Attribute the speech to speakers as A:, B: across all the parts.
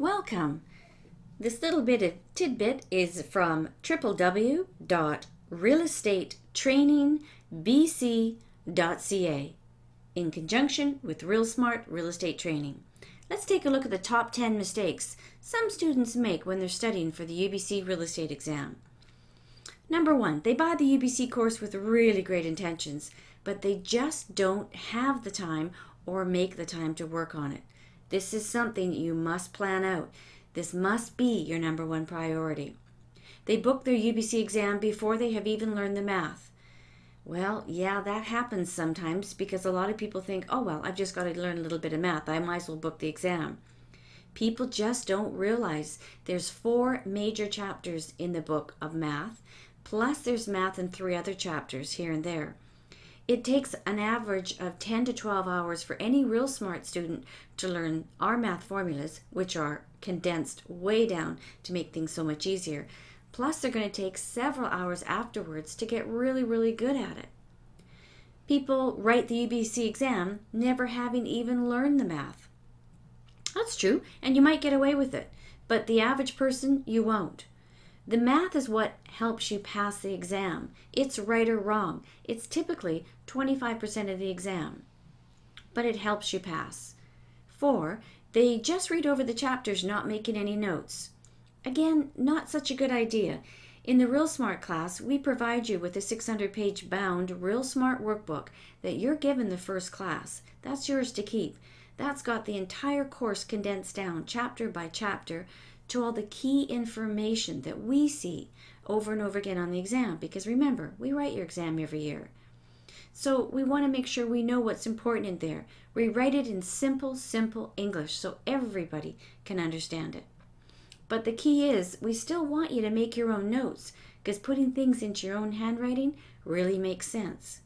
A: Welcome. This little bit of tidbit is from www.realestatetrainingbc.ca in conjunction with Real Smart Real Estate Training. Let's take a look at the top 10 mistakes some students make when they're studying for the UBC real estate exam. Number 1, they buy the UBC course with really great intentions, but they just don't have the time or make the time to work on it. This is something you must plan out. This must be your number 1 priority. They book their UBC exam before they have even learned the math. Well, yeah, that happens sometimes because a lot of people think, oh, well, I've just got to learn a little bit of math. I might as well book the exam. People just don't realize there's 4 major chapters in the book of math, plus there's math in 3 other chapters here and there. It takes an average of 10 to 12 hours for any real smart student to learn our math formulas, which are condensed way down to make things so much easier. Plus, they're going to take several hours afterwards to get really, really good at it. People write the UBC exam never having even learned the math. That's true, and you might get away with it, but the average person, you won't. The math is what helps you pass the exam. It's right or wrong. It's typically 25% of the exam, but it helps you pass. 4, they just read over the chapters, not making any notes. Again, not such a good idea. In the Real Smart class, we provide you with a 600-page bound Real Smart workbook that you're given the first class. That's yours to keep. That's got the entire course condensed down, chapter by chapter, to all the key information that we see over and over again on the exam. Because remember, we write your exam every year. So we want to make sure we know what's important in there. We write it in simple English so everybody can understand it. But the key is, we still want you to make your own notes, because putting things into your own handwriting really makes sense.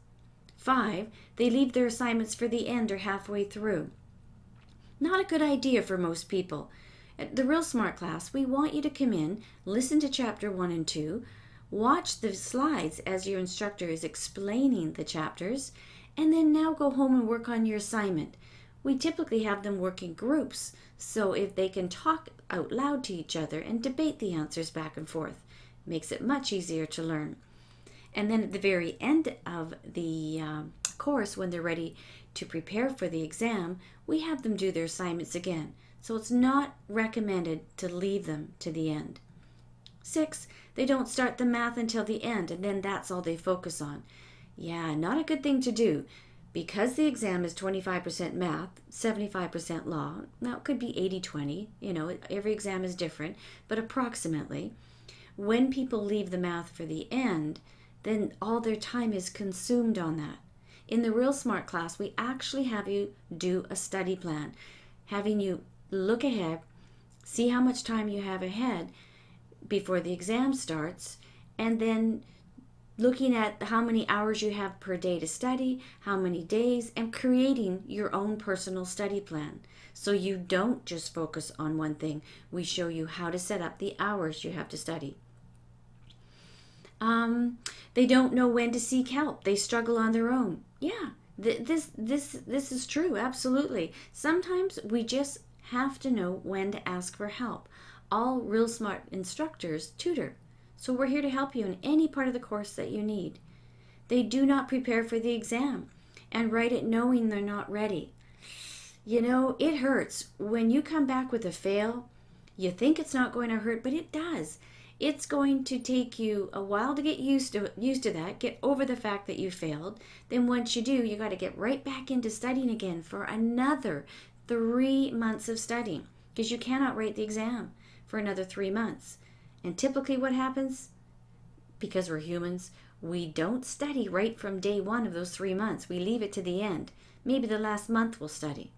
A: 5, they leave their assignments for the end or halfway through. Not a good idea for most people. At the Real Smart class, we want you to come in, listen to chapter 1 and 2, watch the slides as your instructor is explaining the chapters, and then now go home and work on your assignment. We typically have them work in groups, so if they can talk out loud to each other and debate the answers back and forth, makes it much easier to learn. And then at the very end of the course, when they're ready to prepare for the exam, we have them do their assignments again. So it's not recommended to leave them to the end. 6, they don't start the math until the end, and then that's all they focus on. Yeah, not a good thing to do. Because the exam is 25% math, 75% law, now it could be 80-20, every exam is different, but approximately, when people leave the math for the end, then all their time is consumed on that. In the Real Smart class, we actually have you do a study plan, having you look ahead, see how much time you have ahead before the exam starts, and then looking at how many hours you have per day to study, how many days, and creating your own personal study plan. So you don't just focus on one thing. We show you how to set up the hours you have to study. They don't know when to seek help. They struggle on their own. Yeah, this is true, absolutely. Sometimes we just have to know when to ask for help. All Real Smart instructors tutor. So we're here to help you in any part of the course that you need. They do not prepare for the exam and write it knowing they're not ready. It hurts. When you come back with a fail, you think it's not going to hurt, but it does. It's going to take you a while to get used to that, get over the fact that you failed. Then once you do, you got to get right back into studying again for another 3 months of studying, because you cannot write the exam for another 3 months. And typically what happens, because we're humans, we don't study right from day 1 of those 3 months. We leave it to the end. Maybe the last month we'll study.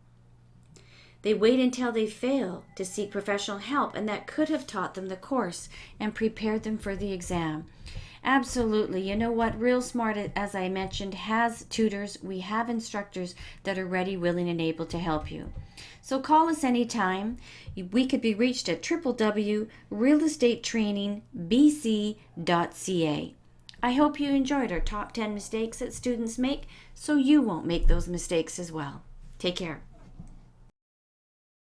A: They wait until they fail to seek professional help, and that could have taught them the course and prepared them for the exam. Absolutely. You know what? Real Smart, as I mentioned, has tutors. We have instructors that are ready, willing, and able to help you. So call us anytime. We could be reached at www.realestatetrainingbc.ca. I hope you enjoyed our top 10 mistakes that students make, so you won't make those mistakes as well. Take care.